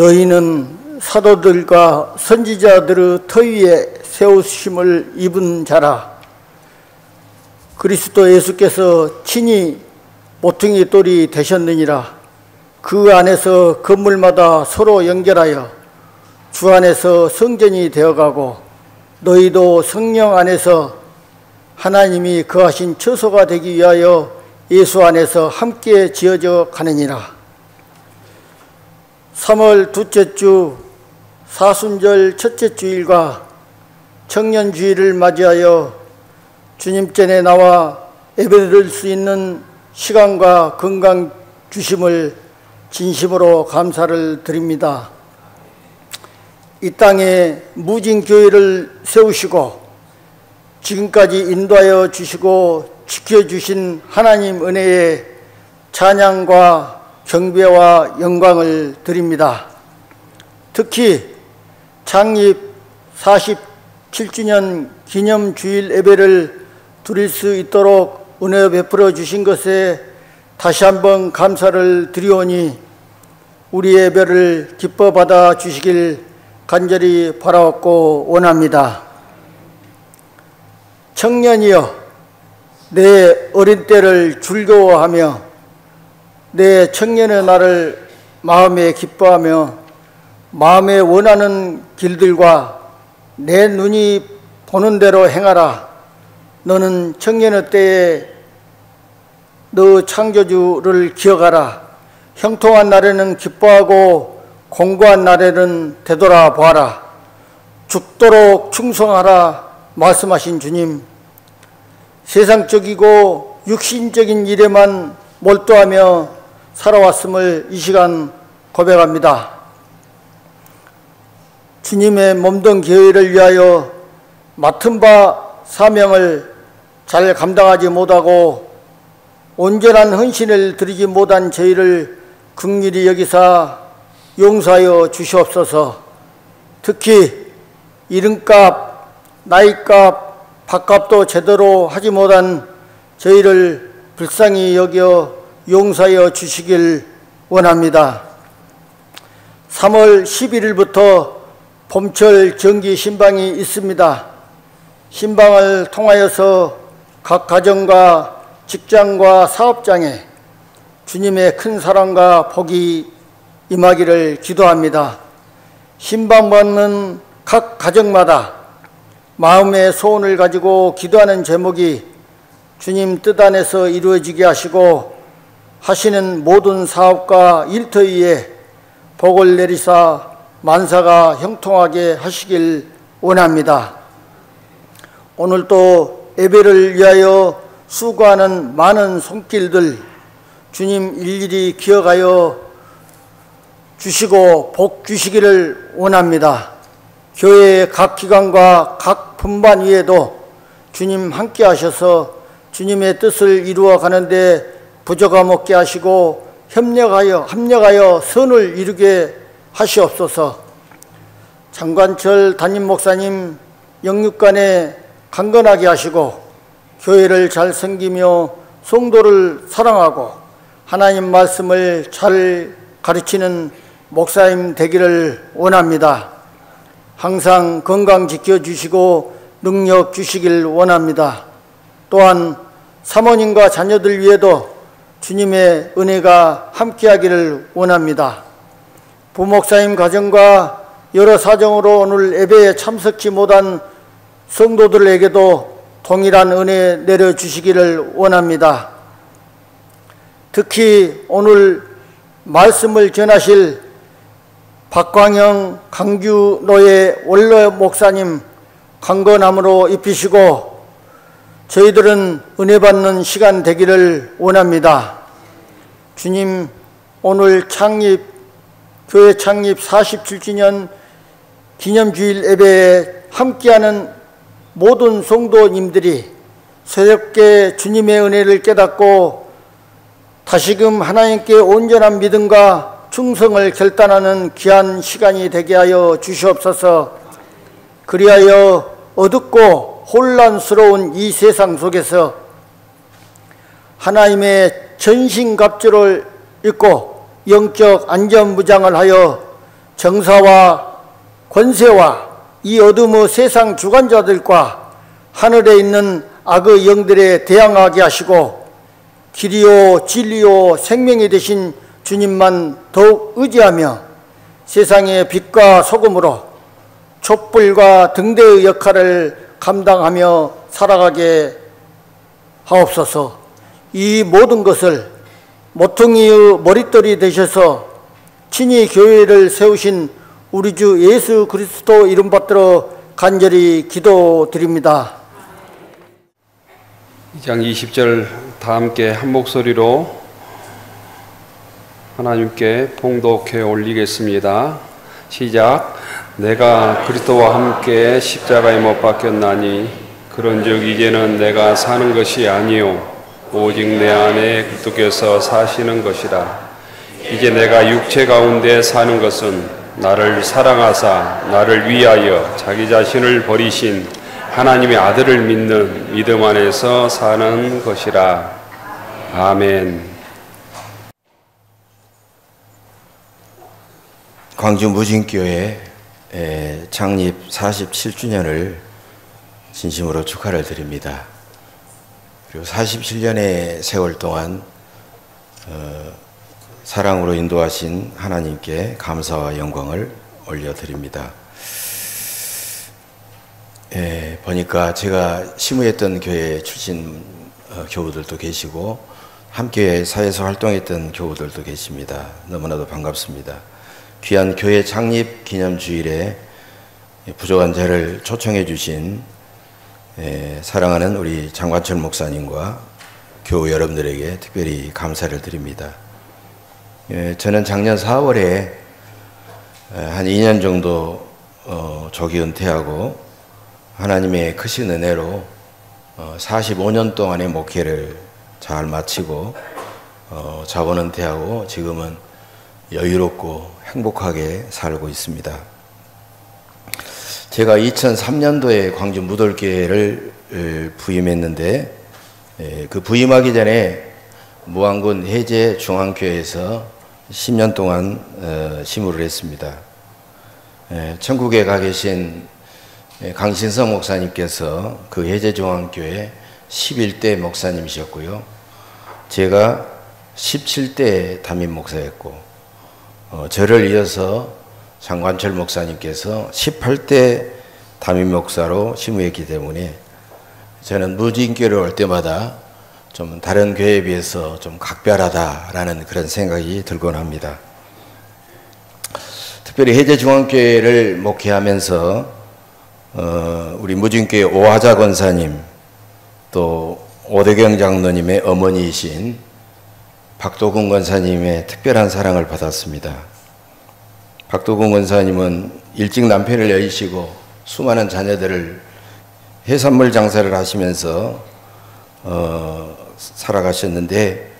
너희는 사도들과 선지자들의 터 위에 세우심을 입은 자라. 그리스도 예수께서 친히 모퉁이 돌이 되셨느니라. 그 안에서 건물마다 서로 연결하여 주 안에서 성전이 되어가고 너희도 성령 안에서 하나님이 거하신 처소가 되기 위하여 예수 안에서 함께 지어져 가느니라. 3월 둘째 주 사순절 첫째 주일과 청년주일을 맞이하여 주님 전에 나와 예배드릴 수 있는 시간과 건강 주심을 진심으로 감사를 드립니다. 이 땅에 무진교회를 세우시고 지금까지 인도하여 주시고 지켜주신 하나님 은혜에 찬양과 경배와 영광을 드립니다. 특히 창립 47주년 기념주일 예배를 드릴 수 있도록 은혜 베풀어 주신 것에 다시 한번 감사를 드리오니 우리 예배를 기뻐 받아 주시길 간절히 바라옵고 원합니다. 청년이여, 내 어린 때를 즐거워하며 내 청년의 날을 마음에 기뻐하며 마음에 원하는 길들과 내 눈이 보는 대로 행하라. 너는 청년의 때에 너 창조주를 기억하라. 형통한 날에는 기뻐하고 공고한 날에는 되돌아보아라. 죽도록 충성하라 말씀하신 주님, 세상적이고 육신적인 일에만 몰두하며 살아왔음을 이 시간 고백합니다. 주님의 몸된 교회를 위하여 맡은 바 사명을 잘 감당하지 못하고 온전한 헌신을 드리지 못한 저희를 긍휼히 여기사 용서하여 주시옵소서. 특히 이름값, 나이값, 밥값도 제대로 하지 못한 저희를 불쌍히 여겨 용서하여 주시길 원합니다. 3월 11일부터 봄철 정기 신방이 있습니다. 신방을 통하여서 각 가정과 직장과 사업장에 주님의 큰 사랑과 복이 임하기를 기도합니다. 신방받는 각 가정마다 마음의 소원을 가지고 기도하는 제목이 주님 뜻 안에서 이루어지게 하시고 하시는 모든 사업과 일터 위에 복을 내리사 만사가 형통하게 하시길 원합니다. 오늘도 예배를 위하여 수고하는 많은 손길들 주님 일일이 기억하여 주시고 복 주시기를 원합니다. 교회의 각 기관과 각 분반 위에도 주님 함께 하셔서 주님의 뜻을 이루어 가는데 부족함 없게 하시고 합력하여 선을 이루게 하시옵소서. 장관철 담임 목사님 영육간에 강건하게 하시고 교회를 잘 섬기며 성도를 사랑하고 하나님 말씀을 잘 가르치는 목사님 되기를 원합니다. 항상 건강 지켜주시고 능력 주시길 원합니다. 또한 사모님과 자녀들 위에도 주님의 은혜가 함께하기를 원합니다. 부목사님 가정과 여러 사정으로 오늘 예배에 참석치 못한 성도들에게도 동일한 은혜 내려주시기를 원합니다. 특히 오늘 말씀을 전하실 박광영 강규노예 원로 목사님 강건함으로 입히시고 저희들은 은혜 받는 시간 되기를 원합니다. 주님, 오늘 교회 창립 47주년 기념주일 예배에 함께하는 모든 성도님들이 새롭게 주님의 은혜를 깨닫고 다시금 하나님께 온전한 믿음과 충성을 결단하는 귀한 시간이 되게 하여 주시옵소서. 그리하여 어둡고 혼란스러운 이 세상 속에서 하나님의 전신갑주를 입고 영적 안전무장을 하여 정사와 권세와 이 어둠의 세상 주관자들과 하늘에 있는 악의 영들에 대항하게 하시고 길이요 진리요 생명이 되신 주님만 더욱 의지하며 세상의 빛과 소금으로 촛불과 등대의 역할을 감당하며 살아가게 하옵소서. 이 모든 것을 모퉁이의 머릿돌이 되셔서 친히 교회를 세우신 우리 주 예수 그리스도 이름 받들어 간절히 기도드립니다. 2장 20절 다 함께 한 목소리로 하나님께 봉독해 올리겠습니다. 시작. 내가 그리스도와 함께 십자가에 못 박혔나니 그런즉 이제는 내가 사는 것이 아니요 오직 내 안에 그리스도께서 사시는 것이라. 이제 내가 육체 가운데 사는 것은 나를 사랑하사 나를 위하여 자기 자신을 버리신 하나님의 아들을 믿는 믿음 안에서 사는 것이라. 아멘. 광주 무진교회 창립 47주년을 진심으로 축하를 드립니다. 그리고 47년의 세월 동안 사랑으로 인도하신 하나님께 감사와 영광을 올려드립니다. 보니까 제가 시무했던 교회 출신 교우들도 계시고 함께 사회에서 활동했던 교우들도 계십니다. 너무나도 반갑습니다. 귀한 교회 창립 기념주일에 부족한 저를 초청해 주신 사랑하는 우리 장관철 목사님과 교우 여러분들에게 특별히 감사를 드립니다. 저는 작년 4월에 한 2년 정도 조기 은퇴하고 하나님의 크신 은혜로 45년 동안의 목회를 잘 마치고 자원 은퇴하고 지금은 여유롭고 행복하게 살고 있습니다. 제가 2003년도에 광주 무돌교회를 부임했는데 그 부임하기 전에 무안군 해제 중앙교회에서 10년 동안 심우를 했습니다. 천국에 가 계신 강신성 목사님께서 그 해제 중앙교회 11대 목사님이셨고요. 제가 17대 담임 목사였고 저를 이어서 장관철 목사님께서 18대 담임 목사로 심우했기 때문에 저는 무진교회를 올 때마다 좀 다른 교회에 비해서 좀 각별하다라는 그런 생각이 들곤 합니다. 특별히 해제중앙교회를 목회하면서 우리 무진교회 오하자 권사님 또 오대경 장로님의 어머니이신 박도근 권사님의 특별한 사랑을 받았습니다. 박도근 권사님은 일찍 남편을 여의시고 수많은 자녀들을 해산물 장사를 하시면서 살아가셨는데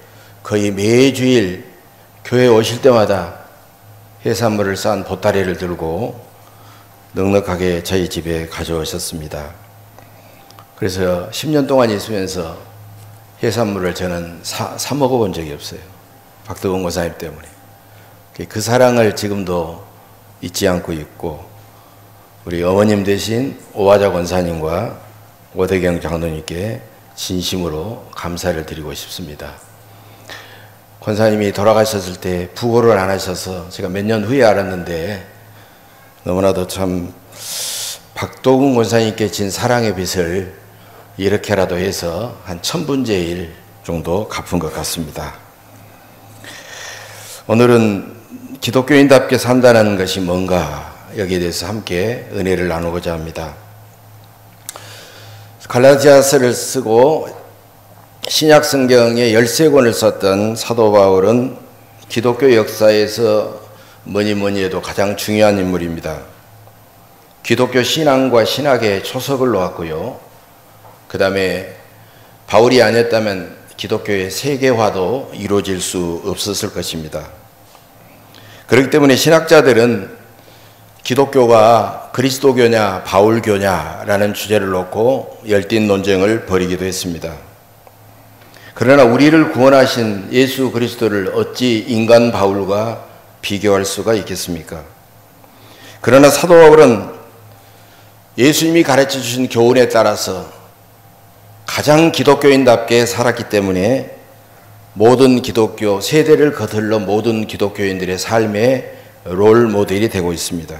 거의 매주일 교회 오실 때마다 해산물을 싼 보따리를 들고 넉넉하게 저희 집에 가져오셨습니다. 그래서 10년 동안 있으면서 해산물을 저는 사 먹어본 적이 없어요. 박도근 권사님 때문에. 그 사랑을 지금도 잊지 않고 있고 우리 어머님 대신 오하자 권사님과 오대경 장로님께 진심으로 감사를 드리고 싶습니다. 권사님이 돌아가셨을 때 부고를 안 하셔서 제가 몇 년 후에 알았는데 너무나도 참 박도근 권사님께 진 사랑의 빚을 이렇게라도 해서 한 1000분의 1 정도 갚은 것 같습니다. 오늘은 기독교인답게 산다는 것이 뭔가 여기에 대해서 함께 은혜를 나누고자 합니다. 갈라디아서를 쓰고 신약 성경에 13권을 썼던 사도 바울은 기독교 역사에서 뭐니 해도 가장 중요한 인물입니다. 기독교 신앙과 신학의 초석을 놓았고요. 그 다음에 바울이 아니었다면 기독교의 세계화도 이루어질 수 없었을 것입니다. 그렇기 때문에 신학자들은 기독교가 그리스도교냐 바울교냐라는 주제를 놓고 열띤 논쟁을 벌이기도 했습니다. 그러나 우리를 구원하신 예수 그리스도를 어찌 인간 바울과 비교할 수가 있겠습니까? 그러나 사도 바울은 예수님이 가르쳐 주신 교훈에 따라서 가장 기독교인답게 살았기 때문에 모든 기독교 세대를 거슬러 모든 기독교인들의 삶의 롤 모델이 되고 있습니다.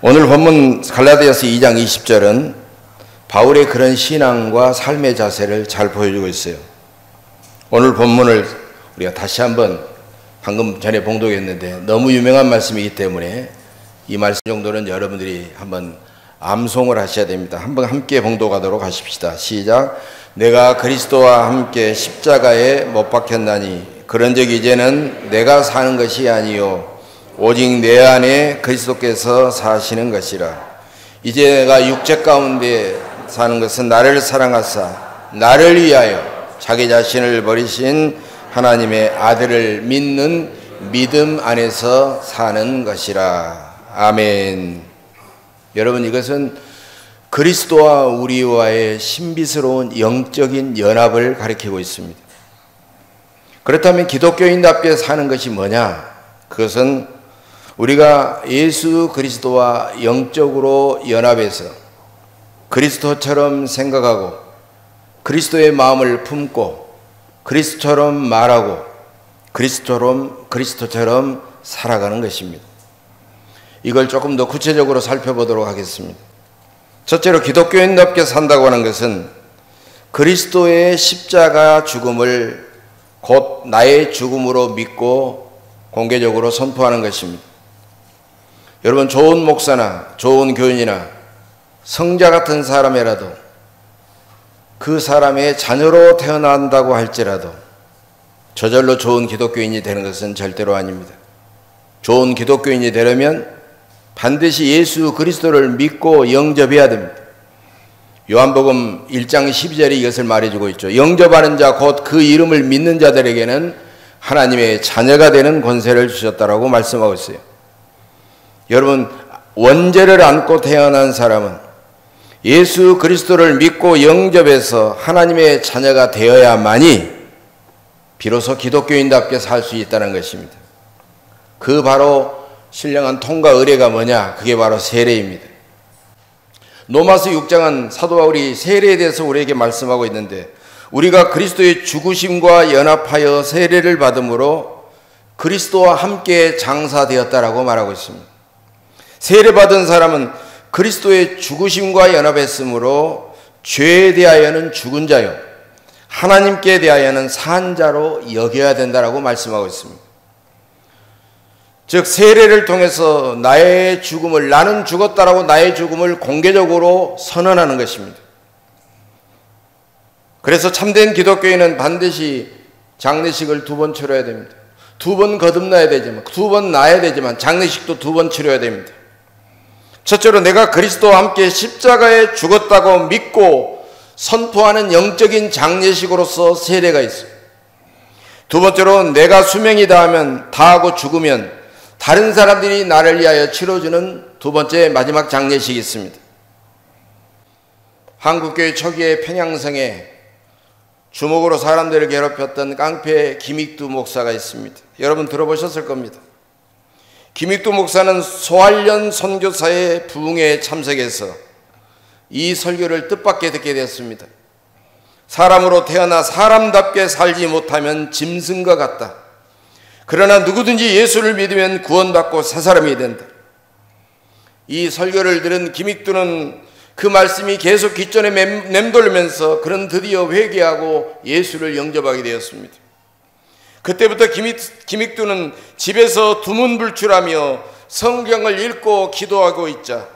오늘 본문 갈라디아서 2장 20절은 바울의 그런 신앙과 삶의 자세를 잘 보여주고 있어요. 오늘 본문을 우리가 다시 한번 방금 전에 봉독했는데 너무 유명한 말씀이기 때문에 이 말씀 정도는 여러분들이 한번 암송을 하셔야 됩니다. 한번 함께 봉독하도록 하십시다. 시작. 내가 그리스도와 함께 십자가에 못 박혔나니 그런즉 이제는 내가 사는 것이 아니요 오직 내 안에 그리스도께서 사시는 것이라. 이제 내가 육체 가운데 사는 것은 나를 사랑하사 나를 위하여 자기 자신을 버리신 하나님의 아들을 믿는 믿음 안에서 사는 것이라. 아멘. 여러분, 이것은 그리스도와 우리와의 신비스러운 영적인 연합을 가리키고 있습니다. 그렇다면 기독교인답게 사는 것이 뭐냐? 그것은 우리가 예수 그리스도와 영적으로 연합해서 그리스도처럼 생각하고 그리스도의 마음을 품고 그리스도처럼 말하고 그리스도처럼 살아가는 것입니다. 이걸 조금 더 구체적으로 살펴보도록 하겠습니다. 첫째로 기독교인답게 산다고 하는 것은 그리스도의 십자가 죽음을 곧 나의 죽음으로 믿고 공개적으로 선포하는 것입니다. 여러분, 좋은 목사나 좋은 교인이나 성자 같은 사람이라도 그 사람의 자녀로 태어난다고 할지라도 저절로 좋은 기독교인이 되는 것은 절대로 아닙니다. 좋은 기독교인이 되려면 반드시 예수 그리스도를 믿고 영접해야 됩니다. 요한복음 1장 12절에 이것을 말해주고 있죠. 영접하는 자 곧 그 이름을 믿는 자들에게는 하나님의 자녀가 되는 권세를 주셨다라고 말씀하고 있어요. 여러분, 원죄를 안고 태어난 사람은 예수 그리스도를 믿고 영접해서 하나님의 자녀가 되어야만이 비로소 기독교인답게 살 수 있다는 것입니다. 그 바로 신령한 통과 의례가 뭐냐? 그게 바로 세례입니다. 로마서 6장은 사도 바울이 세례에 대해서 우리에게 말씀하고 있는데 우리가 그리스도의 죽으심과 연합하여 세례를 받음으로 그리스도와 함께 장사되었다라고 말하고 있습니다. 세례받은 사람은 그리스도의 죽으심과 연합했으므로 죄에 대하여는 죽은 자요 하나님께 대하여는 산 자로 여겨야 된다라고 말씀하고 있습니다. 즉 세례를 통해서 나의 죽음을, 나는 죽었다라고 나의 죽음을 공개적으로 선언하는 것입니다. 그래서 참된 기독교인은 반드시 장례식을 2번 치러야 됩니다. 2번 거듭나야 되지만, 2번 나야 되지만 장례식도 2번 치러야 됩니다. 첫째로 내가 그리스도와 함께 십자가에 죽었다고 믿고 선포하는 영적인 장례식으로서 세례가 있어요. 두 번째로 내가 수명이 다하고 죽으면 다른 사람들이 나를 위하여 치러주는 두 번째 마지막 장례식이 있습니다. 한국교회 초기에 평양성에 주먹으로 사람들을 괴롭혔던 깡패 김익두 목사가 있습니다. 여러분 들어보셨을 겁니다. 김익두 목사는 소환련 선교사의 부흥회에 참석해서 이 설교를 뜻밖의 듣게 되었습니다. 사람으로 태어나 사람답게 살지 못하면 짐승과 같다. 그러나 누구든지 예수를 믿으면 구원받고 새 사람이 된다. 이 설교를 들은 김익두는 그 말씀이 계속 귓전에 맴돌면서 그는 드디어 회개하고 예수를 영접하게 되었습니다. 그때부터 김익두는 집에서 두문불출하며 성경을 읽고 기도하고 있자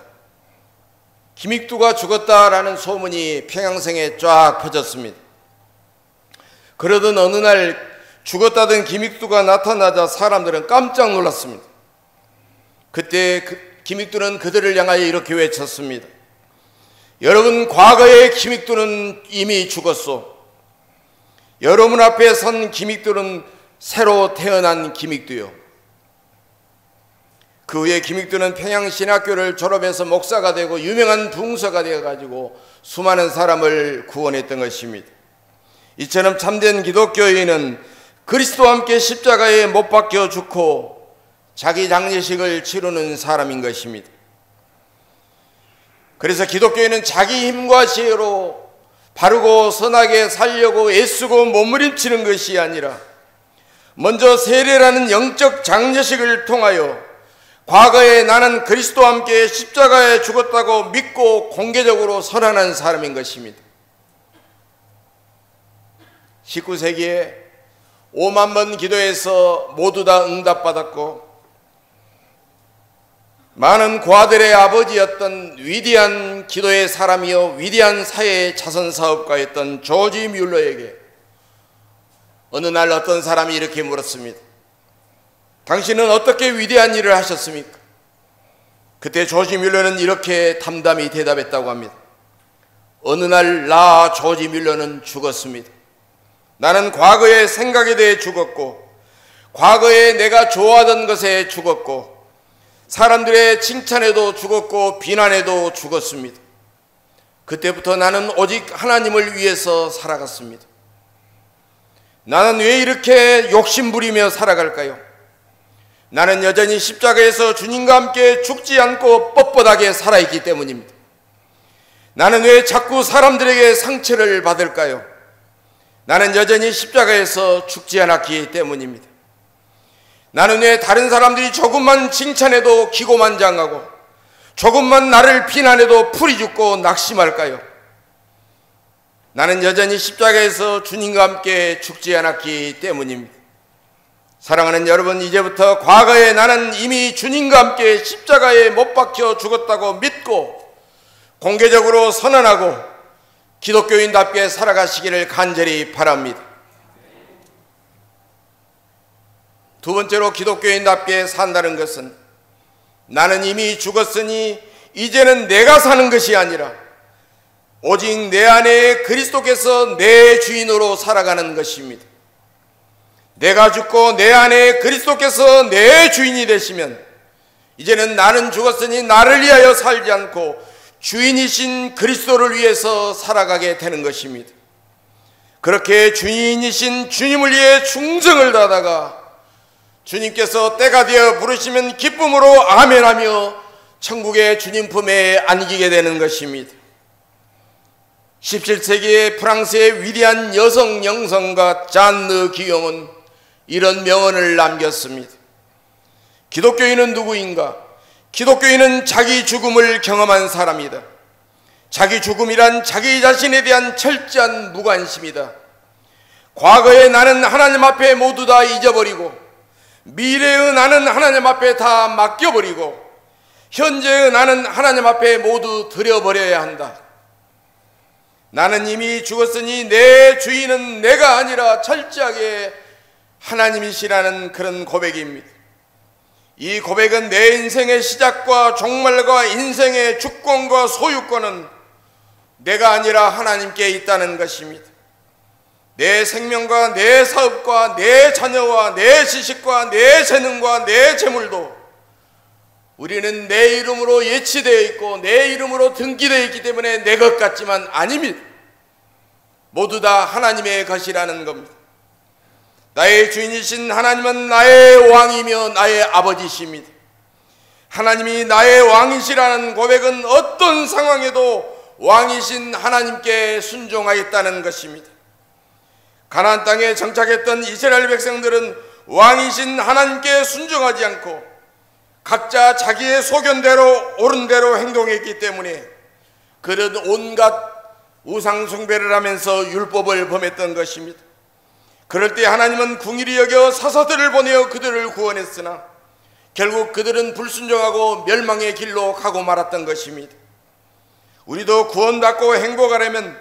김익두가 죽었다라는 소문이 평양성에 쫙 퍼졌습니다. 그러던 어느 날 죽었다던 김익두가 나타나자 사람들은 깜짝 놀랐습니다. 그때 김익두는 그들을 향하여 이렇게 외쳤습니다. 여러분, 과거의 김익두는 이미 죽었소. 여러분 앞에 선 김익두는 새로 태어난 김익두요. 그 후에 김익두는 평양신학교를 졸업해서 목사가 되고 유명한 붕서가 되어가지고 수많은 사람을 구원했던 것입니다. 이처럼 참된 기독교인은 그리스도와 함께 십자가에 못 박혀 죽고 자기 장례식을 치르는 사람인 것입니다. 그래서 기독교인은 자기 힘과 지혜로 바르고 선하게 살려고 애쓰고 몸부림치는 것이 아니라 먼저 세례라는 영적 장례식을 통하여 과거에 나는 그리스도와 함께 십자가에 죽었다고 믿고 공개적으로 선언한 사람인 것입니다. 19세기에 5만 번 기도해서 모두 다 응답받았고 많은 고아들의 아버지였던 위대한 기도의 사람이요 위대한 사회의 자선사업가였던 조지 뮬러에게 어느 날 어떤 사람이 이렇게 물었습니다. 당신은 어떻게 위대한 일을 하셨습니까? 그때 조지 뮬러는 이렇게 담담히 대답했다고 합니다. 어느 날 나 조지 뮬러는 죽었습니다. 나는 과거의 생각에 대해 죽었고 과거에 내가 좋아하던 것에 죽었고 사람들의 칭찬에도 죽었고 비난에도 죽었습니다. 그때부터 나는 오직 하나님을 위해서 살아갔습니다. 나는 왜 이렇게 욕심부리며 살아갈까요? 나는 여전히 십자가에서 주님과 함께 죽지 않고 뻣뻣하게 살아있기 때문입니다. 나는 왜 자꾸 사람들에게 상처를 받을까요? 나는 여전히 십자가에서 죽지 않았기 때문입니다. 나는 왜 다른 사람들이 조금만 칭찬해도 기고만장하고 조금만 나를 비난해도 풀이 죽고 낙심할까요? 나는 여전히 십자가에서 주님과 함께 죽지 않았기 때문입니다. 사랑하는 여러분, 이제부터 과거에 나는 이미 주님과 함께 십자가에 못 박혀 죽었다고 믿고 공개적으로 선언하고 기독교인답게 살아가시기를 간절히 바랍니다. 두 번째로 기독교인답게 산다는 것은 나는 이미 죽었으니 이제는 내가 사는 것이 아니라 오직 내 안에 그리스도께서 내 주인으로 살아가는 것입니다. 내가 죽고 내 안에 그리스도께서 내 주인이 되시면 이제는 나는 죽었으니 나를 위하여 살지 않고 주인이신 그리스도를 위해서 살아가게 되는 것입니다. 그렇게 주인이신 주님을 위해 충성을 다하다가 주님께서 때가 되어 부르시면 기쁨으로 아멘하며 천국의 주님 품에 안기게 되는 것입니다. 17세기의 프랑스의 위대한 여성 영성가 잔느 기용은 이런 명언을 남겼습니다. 기독교인은 누구인가? 기독교인은 자기 죽음을 경험한 사람이다. 자기 죽음이란 자기 자신에 대한 철저한 무관심이다. 과거의 나는 하나님 앞에 모두 다 잊어버리고 미래의 나는 하나님 앞에 다 맡겨버리고 현재의 나는 하나님 앞에 모두 드려버려야 한다. 나는 이미 죽었으니 내 주인은 내가 아니라 철저하게 하나님이시라는 그런 고백입니다. 이 고백은 내 인생의 시작과 종말과 인생의 주권과 소유권은 내가 아니라 하나님께 있다는 것입니다. 내 생명과 내 사업과 내 자녀와 내 지식과 내 재능과 내 재물도 우리는 내 이름으로 예치되어 있고 내 이름으로 등기되어 있기 때문에 내 것 같지만 아닙니다. 모두 다 하나님의 것이라는 겁니다. 나의 주인이신 하나님은 나의 왕이며 나의 아버지십니다. 하나님이 나의 왕이시라는 고백은 어떤 상황에도 왕이신 하나님께 순종하겠다는 것입니다. 가나안 땅에 정착했던 이스라엘 백성들은 왕이신 하나님께 순종하지 않고 각자 자기의 소견대로 옳은 대로 행동했기 때문에 그들은 온갖 우상 숭배를 하면서 율법을 범했던 것입니다. 그럴 때 하나님은 궁일이 여겨 사사들을 보내어 그들을 구원했으나 결국 그들은 불순종하고 멸망의 길로 가고 말았던 것입니다. 우리도 구원받고 행복하려면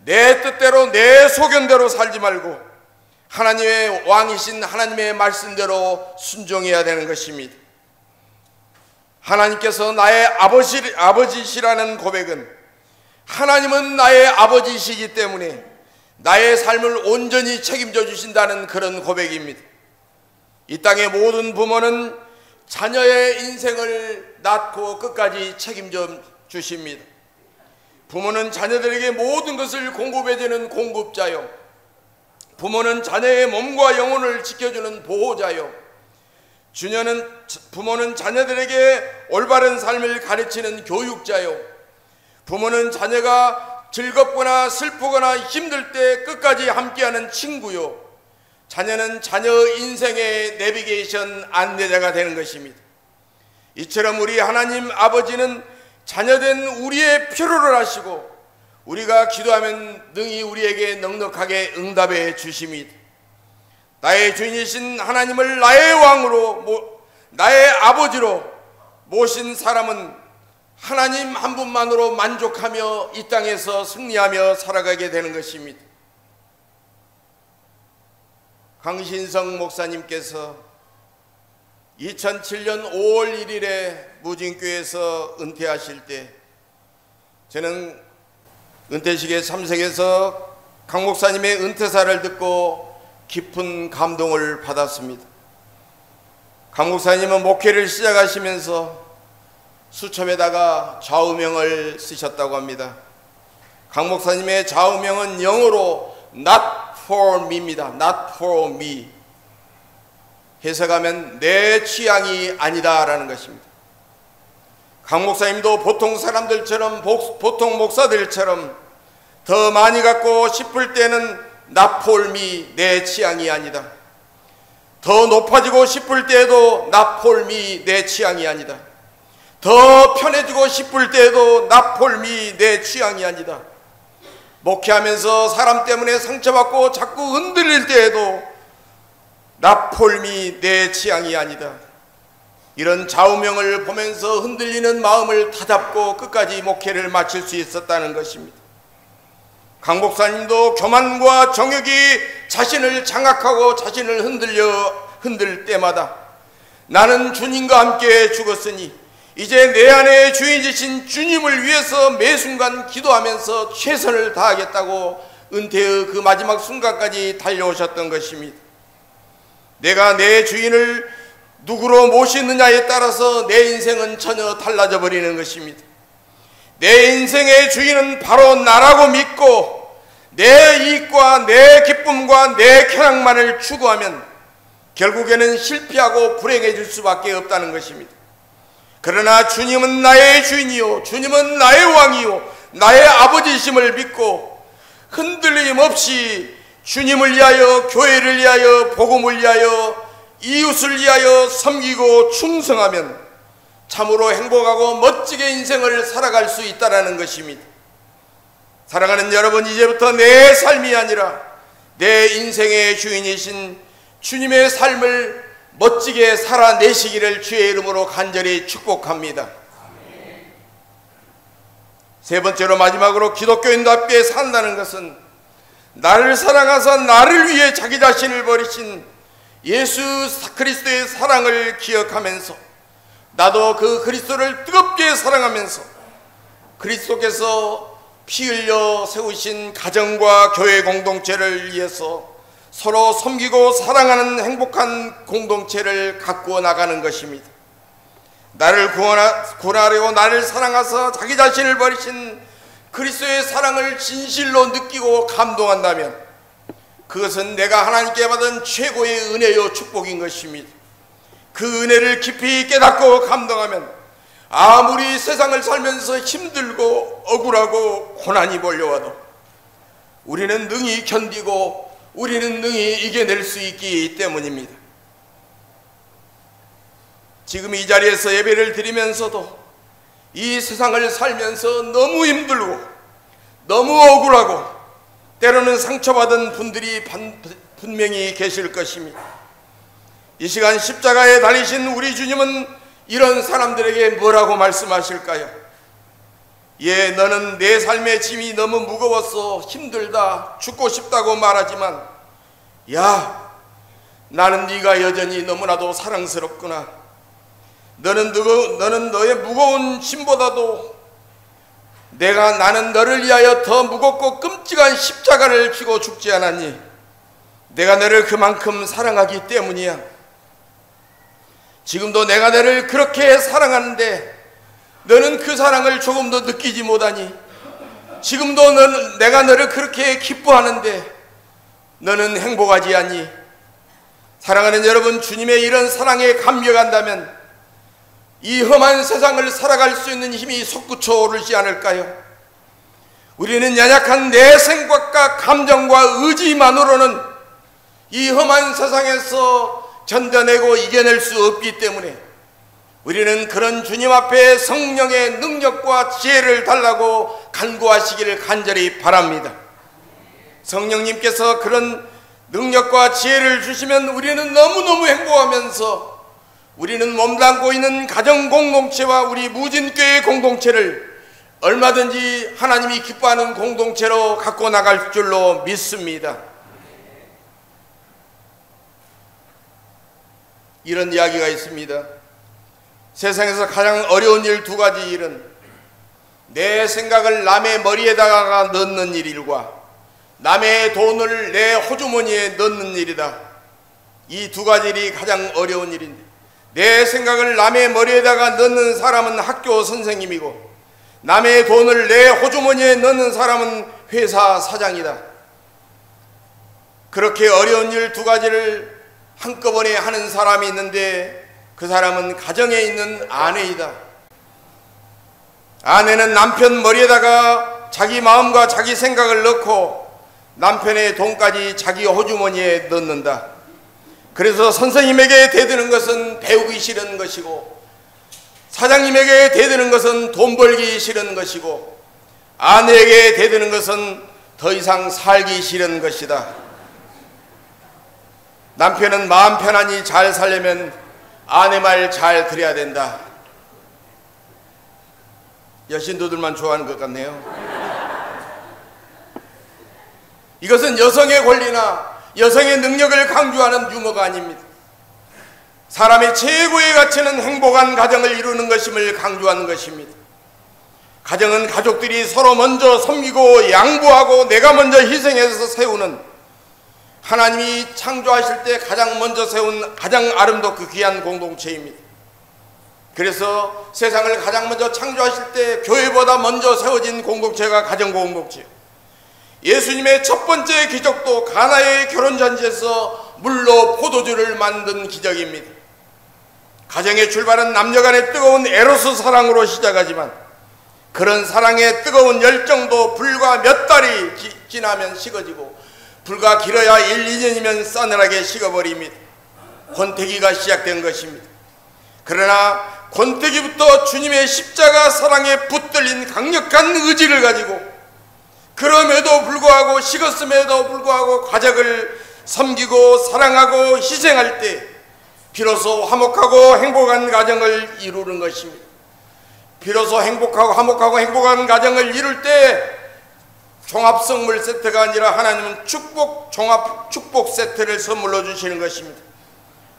내 뜻대로 내 소견대로 살지 말고 하나님의 왕이신 하나님의 말씀대로 순종해야 되는 것입니다. 하나님께서 나의 아버지시라는 고백은 하나님은 나의 아버지시기 때문에 나의 삶을 온전히 책임져 주신다는 그런 고백입니다. 이 땅의 모든 부모는 자녀의 인생을 낳고 끝까지 책임져 주십니다. 부모는 자녀들에게 모든 것을 공급해주는 공급자요, 부모는 자녀의 몸과 영혼을 지켜주는 보호자요, 부모는 자녀들에게 올바른 삶을 가르치는 교육자요, 부모는 자녀가 즐겁거나 슬프거나 힘들 때 끝까지 함께하는 친구요, 자녀는 자녀 인생의 내비게이션 안내자가 되는 것입니다. 이처럼 우리 하나님 아버지는 자녀된 우리의 필요를 아시고 우리가 기도하면 능히 우리에게 넉넉하게 응답해 주십니다. 나의 주인이신 하나님을 나의 왕으로, 나의 아버지로 모신 사람은 하나님 한 분만으로 만족하며 이 땅에서 승리하며 살아가게 되는 것입니다. 강신성 목사님께서 2007년 5월 1일에 무진교에서 은퇴하실 때 저는 은퇴식의 참석해서 강 목사님의 은퇴사를 듣고 깊은 감동을 받았습니다. 강 목사님은 목회를 시작하시면서 수첩에다가 좌우명을 쓰셨다고 합니다. 강 목사님의 좌우명은 영어로 Not for me입니다. Not for me. 해석하면 내 취향이 아니다 라는 것입니다. 강 목사님도 보통 사람들처럼, 보통 목사들처럼 더 많이 갖고 싶을 때는 Not for me, 내 취향이 아니다. 더 높아지고 싶을 때에도 Not for me, 내 취향이 아니다. 더 편해지고 싶을 때에도 Not for me, 내 취향이 아니다. 목회하면서 사람 때문에 상처받고 자꾸 흔들릴 때에도 Not for me, 내 취향이 아니다. 이런 좌우명을 보면서 흔들리는 마음을 다잡고 끝까지 목회를 마칠 수 있었다는 것입니다. 강 목사님도 교만과 정욕이 자신을 장악하고 자신을 흔들 때마다 나는 주님과 함께 죽었으니 이제 내 안에 주인이신 주님을 위해서 매 순간 기도하면서 최선을 다하겠다고 은퇴의 그 마지막 순간까지 달려오셨던 것입니다. 내가 내 주인을 누구로 모시느냐에 따라서 내 인생은 전혀 달라져 버리는 것입니다. 내 인생의 주인은 바로 나라고 믿고 내 이익과 내 기쁨과 내 쾌락만을 추구하면 결국에는 실패하고 불행해질 수밖에 없다는 것입니다. 그러나 주님은 나의 주인이요, 주님은 나의 왕이요, 나의 아버지심을 믿고 흔들림 없이 주님을 위하여, 교회를 위하여, 복음을 위하여, 이웃을 위하여 섬기고 충성하면 참으로 행복하고 멋지게 인생을 살아갈 수 있다는 것입니다. 사랑하는 여러분, 이제부터 내 삶이 아니라 내 인생의 주인이신 주님의 삶을 멋지게 살아내시기를 주의 이름으로 간절히 축복합니다. 세 번째로 마지막으로 기독교인답게 산다는 것은 나를 사랑하사 나를 위해 자기 자신을 버리신 예수 그리스도의 사랑을 기억하면서 나도 그 그리스도를 뜨겁게 사랑하면서 그리스도께서 피 흘려 세우신 가정과 교회 공동체를 위해서 서로 섬기고 사랑하는 행복한 공동체를 가꾸어 나가는 것입니다. 나를 구원하려고 나를 사랑하사 자기 자신을 버리신 그리스도의 사랑을 진실로 느끼고 감동한다면 그것은 내가 하나님께 받은 최고의 은혜요 축복인 것입니다. 그 은혜를 깊이 깨닫고 감동하면 아무리 세상을 살면서 힘들고 억울하고 고난이 몰려와도 우리는 능히 견디고 우리는 능히 이겨낼 수 있기 때문입니다. 지금 이 자리에서 예배를 드리면서도 이 세상을 살면서 너무 힘들고 너무 억울하고 때로는 상처받은 분들이 분명히 계실 것입니다. 이 시간 십자가에 달리신 우리 주님은 이런 사람들에게 뭐라고 말씀하실까요? 예, 너는 내 삶의 짐이 너무 무거워서 힘들다, 죽고 싶다고 말하지만 야, 나는 네가 여전히 너무나도 사랑스럽구나. 너는 너의 무거운 짐보다도 나는 너를 위하여 더 무겁고 끔찍한 십자가를 지고 죽지 않았니? 내가 너를 그만큼 사랑하기 때문이야. 지금도 내가 너를 그렇게 사랑하는데 너는 그 사랑을 조금 더 느끼지 못하니? 지금도 내가 너를 그렇게 기뻐하는데 너는 행복하지 않니? 사랑하는 여러분, 주님의 이런 사랑에 감격한다면 이 험한 세상을 살아갈 수 있는 힘이 솟구쳐 오르지 않을까요? 우리는 연약한 내 생각과 감정과 의지만으로는 이 험한 세상에서 견뎌내고 이겨낼 수 없기 때문에 우리는 그런 주님 앞에 성령의 능력과 지혜를 달라고 간구하시기를 간절히 바랍니다. 성령님께서 그런 능력과 지혜를 주시면 우리는 너무너무 행복하면서 우리는 몸담고 있는 가정 공동체와 우리 무진교회 공동체를 얼마든지 하나님이 기뻐하는 공동체로 갖고 나갈 줄로 믿습니다. 이런 이야기가 있습니다. 세상에서 가장 어려운 일 두 가지 일은 내 생각을 남의 머리에다가 넣는 일과 남의 돈을 내 호주머니에 넣는 일이다. 이 두 가지 일이 가장 어려운 일인데, 내 생각을 남의 머리에다가 넣는 사람은 학교 선생님이고 남의 돈을 내 호주머니에 넣는 사람은 회사 사장이다. 그렇게 어려운 일 두 가지를 한꺼번에 하는 사람이 있는데 그 사람은 가정에 있는 아내이다. 아내는 남편 머리에다가 자기 마음과 자기 생각을 넣고 남편의 돈까지 자기 호주머니에 넣는다. 그래서 선생님에게 대드는 것은 배우기 싫은 것이고 사장님에게 대드는 것은 돈 벌기 싫은 것이고 아내에게 대드는 것은 더 이상 살기 싫은 것이다. 남편은 마음 편안히 잘 살려면 아내 말 잘 들어야 된다. 여신도들만 좋아하는 것 같네요. 이것은 여성의 권리나 여성의 능력을 강조하는 유머가 아닙니다. 사람의 최고의 가치는 행복한 가정을 이루는 것임을 강조하는 것입니다. 가정은 가족들이 서로 먼저 섬기고 양보하고 내가 먼저 희생해서 세우는, 하나님이 창조하실 때 가장 먼저 세운 가장 아름답고 귀한 공동체입니다. 그래서 세상을 가장 먼저 창조하실 때 교회보다 먼저 세워진 공동체가 가정 공동체. 예수님의 첫 번째 기적도 가나의 결혼잔치에서 물로 포도주를 만든 기적입니다. 가정의 출발은 남녀간의 뜨거운 에로스 사랑으로 시작하지만 그런 사랑의 뜨거운 열정도 불과 몇 달이 지나면 식어지고 불과 길어야 1, 2년이면 싸늘하게 식어버립니다. 권태기가 시작된 것입니다. 그러나 권태기부터 주님의 십자가 사랑에 붙들린 강력한 의지를 가지고 그럼에도 불구하고 식었음에도 불구하고 가족을 섬기고 사랑하고 희생할 때 비로소 화목하고 행복한 가정을 이루는 것입니다. 비로소 행복하고 화목하고 행복한 가정을 이룰 때 종합 선물 세트가 아니라 하나님은 종합 축복 세트를 선물로 주시는 것입니다.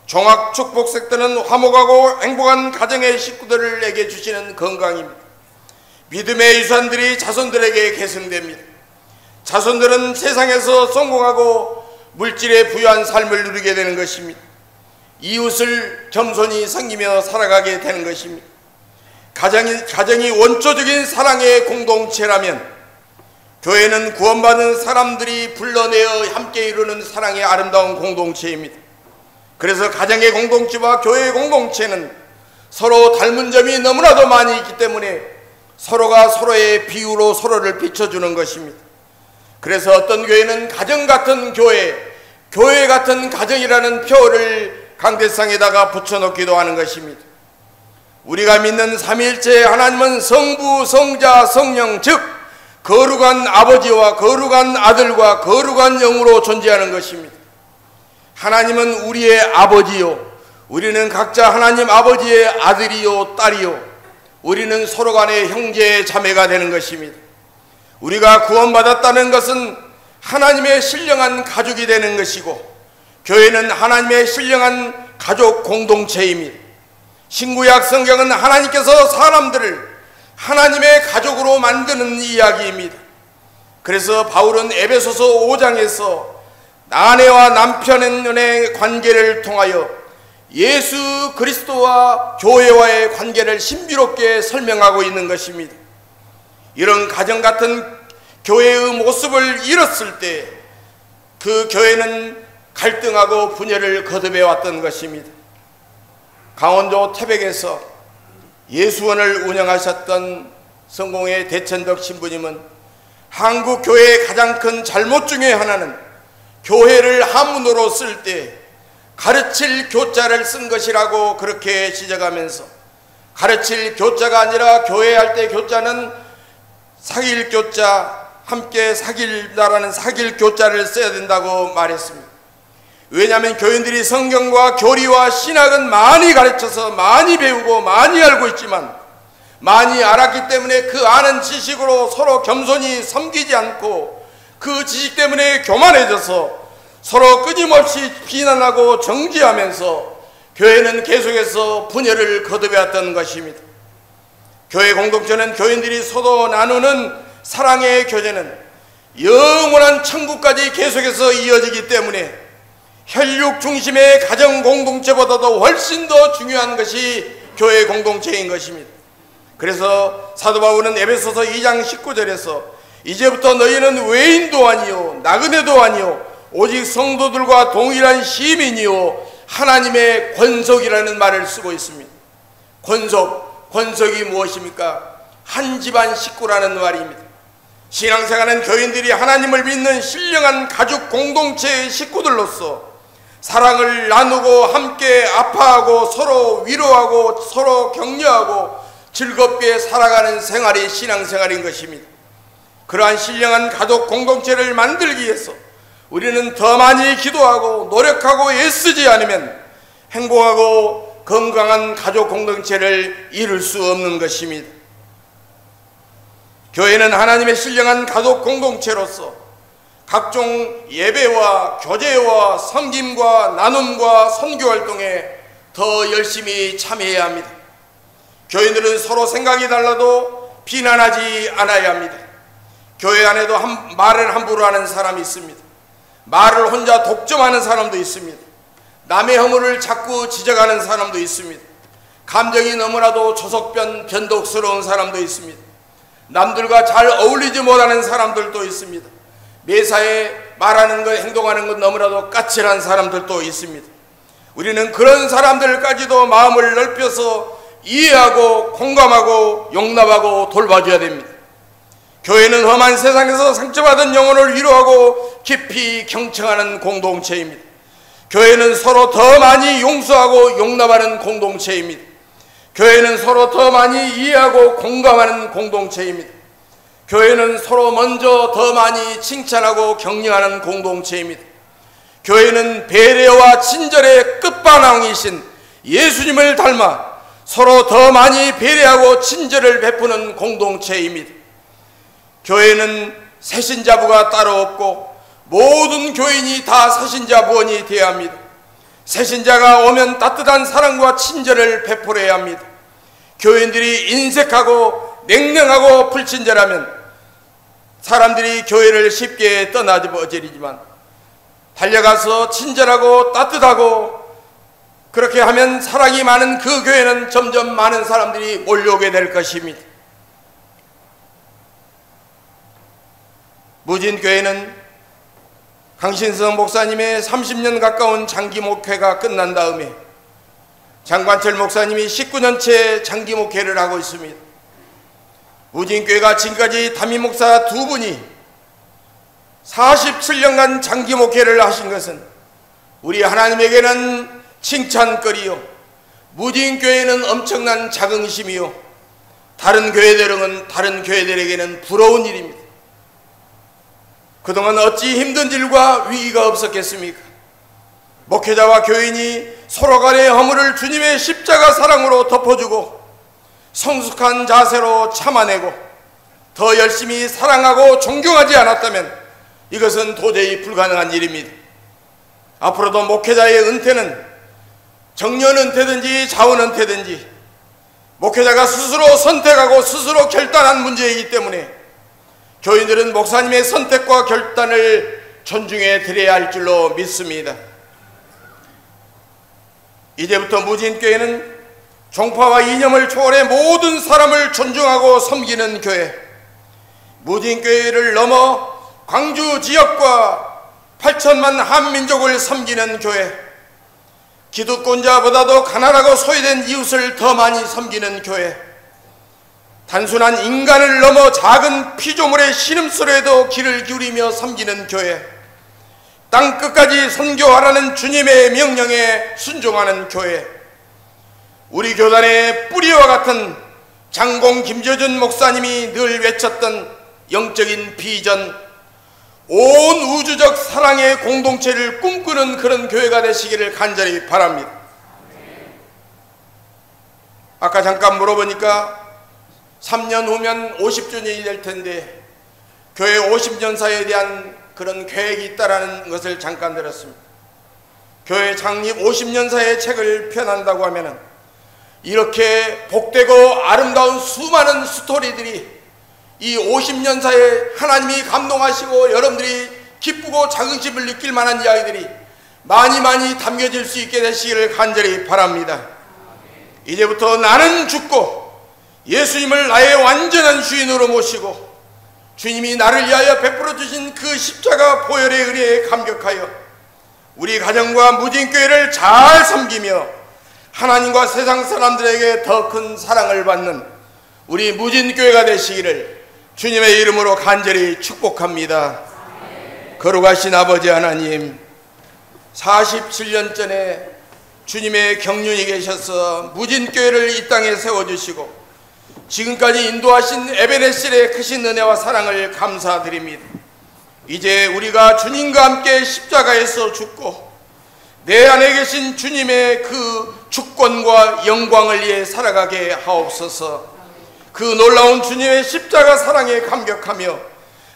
종합 축복 세트는 화목하고 행복한 가정의 식구들을 내게 주시는 건강입니다. 믿음의 유산들이 자손들에게 계승됩니다. 자손들은 세상에서 성공하고 물질에 부유한 삶을 누리게 되는 것입니다. 이웃을 겸손히 섬기며 살아가게 되는 것입니다. 가정이 원초적인 사랑의 공동체라면 교회는 구원받은 사람들이 불러내어 함께 이루는 사랑의 아름다운 공동체입니다. 그래서 가정의 공동체와 교회의 공동체는 서로 닮은 점이 너무나도 많이 있기 때문에 서로가 서로의 비유로 서로를 비춰주는 것입니다. 그래서 어떤 교회는 가정 같은 교회, 교회 같은 가정이라는 표어를 강대상에다가 붙여놓기도 하는 것입니다. 우리가 믿는 삼위일체 하나님은 성부, 성자, 성령, 즉 거룩한 아버지와 거룩한 아들과 거룩한 영으로 존재하는 것입니다. 하나님은 우리의 아버지요, 우리는 각자 하나님 아버지의 아들이요 딸이요, 우리는 서로 간의 형제 자매가 되는 것입니다. 우리가 구원받았다는 것은 하나님의 신령한 가족이 되는 것이고 교회는 하나님의 신령한 가족 공동체입니다. 신구약 성경은 하나님께서 사람들을 하나님의 가족으로 만드는 이야기입니다. 그래서 바울은 에베소서 5장에서 아내와 남편의 관계를 통하여 예수 그리스도와 교회와의 관계를 신비롭게 설명하고 있는 것입니다. 이런 가정 같은 교회의 모습을 잃었을 때 그 교회는 갈등하고 분열을 거듭해 왔던 것입니다. 강원도 태백에서 예수원을 운영하셨던 성공회 대천덕 신부님은 한국 교회의 가장 큰 잘못 중에 하나는 교회를 한문으로 쓸 때 가르칠 교자를 쓴 것이라고 그렇게 지적하면서, 가르칠 교자가 아니라 교회할 때 교자는 사귈 교자, 함께 사귈다라는 사귈 교자를 써야 된다고 말했습니다. 왜냐하면 교인들이 성경과 교리와 신학은 많이 가르쳐서 많이 배우고 많이 알고 있지만, 많이 알았기 때문에 그 아는 지식으로 서로 겸손히 섬기지 않고 그 지식 때문에 교만해져서 서로 끊임없이 비난하고 정죄하면서 교회는 계속해서 분열을 거듭해왔던 것입니다. 교회 공동체는 교인들이 서로 나누는 사랑의 교제는 영원한 천국까지 계속해서 이어지기 때문에 혈육 중심의 가정 공동체보다도 훨씬 더 중요한 것이 교회 공동체인 것입니다. 그래서 사도 바울은 에베소서 2장 19절에서 이제부터 너희는 외인도 아니요 나그네도 아니요 오직 성도들과 동일한 시민이요 하나님의 권속이라는 말을 쓰고 있습니다. 권속이 무엇입니까? 한 집안 식구라는 말입니다. 신앙생활은 교인들이 하나님을 믿는 신령한 가족 공동체의 식구들로서 사랑을 나누고 함께 아파하고 서로 위로하고 서로 격려하고 즐겁게 살아가는 생활이 신앙생활인 것입니다. 그러한 신령한 가족 공동체를 만들기 위해서 우리는 더 많이 기도하고 노력하고 애쓰지 않으면 행복하고 건강한 가족 공동체를 이룰 수 없는 것입니다. 교회는 하나님의 신령한 가족 공동체로서 각종 예배와 교제와 섬김과 나눔과 선교활동에 더 열심히 참여해야 합니다. 교인들은 서로 생각이 달라도 비난하지 않아야 합니다. 교회 안에도 말을 함부로 하는 사람이 있습니다. 말을 혼자 독점하는 사람도 있습니다. 남의 허물을 자꾸 지적하는 사람도 있습니다. 감정이 너무나도 변덕스러운 사람도 있습니다. 남들과 잘 어울리지 못하는 사람들도 있습니다. 매사에 말하는 것, 행동하는 것 너무나도 까칠한 사람들도 있습니다. 우리는 그런 사람들까지도 마음을 넓혀서 이해하고 공감하고 용납하고 돌봐줘야 됩니다. 교회는 험한 세상에서 상처받은 영혼을 위로하고 깊이 경청하는 공동체입니다. 교회는 서로 더 많이 용서하고 용납하는 공동체입니다. 교회는 서로 더 많이 이해하고 공감하는 공동체입니다. 교회는 서로 먼저 더 많이 칭찬하고 격려하는 공동체입니다. 교회는 배려와 친절의 끝판왕이신 예수님을 닮아 서로 더 많이 배려하고 친절을 베푸는 공동체입니다. 교회는 새신자부가 따로 없고 모든 교인이 다 새신자부원이 되어야 합니다. 새신자가 오면 따뜻한 사랑과 친절을 베풀어야 합니다. 교인들이 인색하고 냉랭하고 불친절하면 사람들이 교회를 쉽게 떠나버리지만 달려가서 친절하고 따뜻하고 그렇게 하면 사랑이 많은 그 교회는 점점 많은 사람들이 몰려오게 될 것입니다. 무진교회는 강신성 목사님의 30년 가까운 장기 목회가 끝난 다음에 장관철 목사님이 19년째 장기 목회를 하고 있습니다. 무진교회가 지금까지 담임 목사 두 분이 47년간 장기 목회를 하신 것은 우리 하나님에게는 칭찬거리요, 무진교회는 엄청난 자긍심이요, 다른 교회들에게는 부러운 일입니다. 그동안 어찌 힘든 일과 위기가 없었겠습니까? 목회자와 교인이 서로 간의 허물을 주님의 십자가 사랑으로 덮어주고 성숙한 자세로 참아내고 더 열심히 사랑하고 존경하지 않았다면 이것은 도저히 불가능한 일입니다. 앞으로도 목회자의 은퇴는 정년 은퇴든지 자원 은퇴든지 목회자가 스스로 선택하고 스스로 결단한 문제이기 때문에 교인들은 목사님의 선택과 결단을 존중해 드려야 할 줄로 믿습니다. 이제부터 무진교회는 종파와 이념을 초월해 모든 사람을 존중하고 섬기는 교회, 무진교회를 넘어 광주 지역과 8천만 한민족을 섬기는 교회, 기득권자보다도 가난하고 소외된 이웃을 더 많이 섬기는 교회, 단순한 인간을 넘어 작은 피조물의 신음소리에도 귀를 기울이며 섬기는 교회, 땅끝까지 선교하라는 주님의 명령에 순종하는 교회, 우리 교단의 뿌리와 같은 장공 김재준 목사님이 늘 외쳤던 영적인 비전, 온 우주적 사랑의 공동체를 꿈꾸는 그런 교회가 되시기를 간절히 바랍니다. 아까 잠깐 물어보니까 3년 후면 50주년이 될 텐데 교회 50년사에 대한 그런 계획이 있다는 것을 잠깐 들었습니다. 교회 창립 50년사의 책을 펴낸다고 하면 이렇게 복되고 아름다운 수많은 스토리들이 이 50년사에 하나님이 감동하시고 여러분들이 기쁘고 자긍심을 느낄 만한 이야기들이 많이 담겨질 수 있게 되시기를 간절히 바랍니다. 이제부터 나는 죽고 예수님을 나의 완전한 주인으로 모시고 주님이 나를 위하여 베풀어 주신 그 십자가 보혈의 은혜에 감격하여 우리 가정과 무진교회를 잘 섬기며 하나님과 세상 사람들에게 더 큰 사랑을 받는 우리 무진교회가 되시기를 주님의 이름으로 간절히 축복합니다. 거룩하신 아버지 하나님, 47년 전에 주님의 경륜이 계셔서 무진교회를 이 땅에 세워주시고 지금까지 인도하신 에베네셀의 크신 은혜와 사랑을 감사드립니다. 이제 우리가 주님과 함께 십자가에서 죽고 내 안에 계신 주님의 그 주권과 영광을 위해 살아가게 하옵소서. 그 놀라운 주님의 십자가 사랑에 감격하며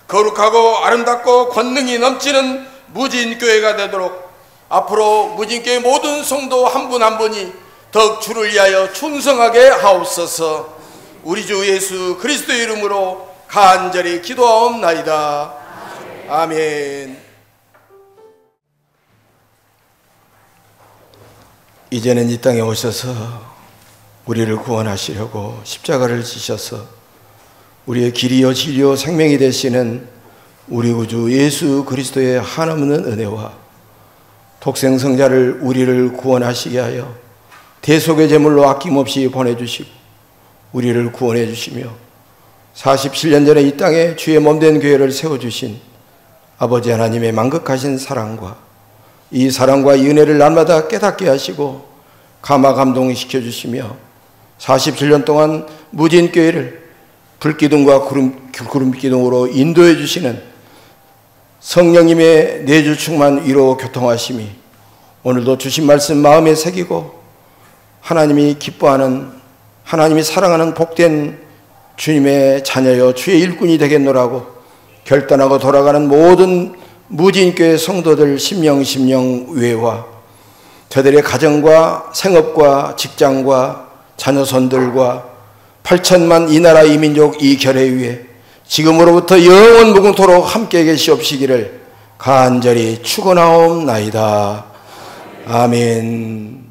거룩하고 아름답고 권능이 넘치는 무진교회가 되도록 앞으로 무진교회 모든 성도 한 분 한 분이 더욱 주를 위하여 충성하게 하옵소서. 우리 주 예수 그리스도의 이름으로 간절히 기도하옵나이다. 아멘. 이제는 이 땅에 오셔서 우리를 구원하시려고 십자가를 지셔서 우리의 길이요 진리요 생명이 되시는 우리 구주 예수 그리스도의 한없는 은혜와 독생성자를 우리를 구원하시게 하여 대속의 제물로 아낌없이 보내주시고 우리를 구원해 주시며 47년 전에 이 땅에 주의 몸된 교회를 세워주신 아버지 하나님의 만극하신 사랑과 이 사랑과 이 은혜를 날마다 깨닫게 하시고 감화 감동시켜 주시며 47년 동안 무진교회를 불기둥과 구름기둥으로 인도해 주시는 성령님의 내주 충만 위로 교통하심이 오늘도 주신 말씀 마음에 새기고 하나님이 기뻐하는, 하나님이 사랑하는 복된 주님의 자녀여 주의 일꾼이 되겠노라고 결단하고 돌아가는 모든 무진교회 성도들 심령 외와 저들의 가정과 생업과 직장과 자녀손들과 8천만 이 나라 이 민족 이 결의 위에 지금으로부터 영원 무궁토록 함께 계시옵시기를 간절히 축원하옵나이다. 아멘.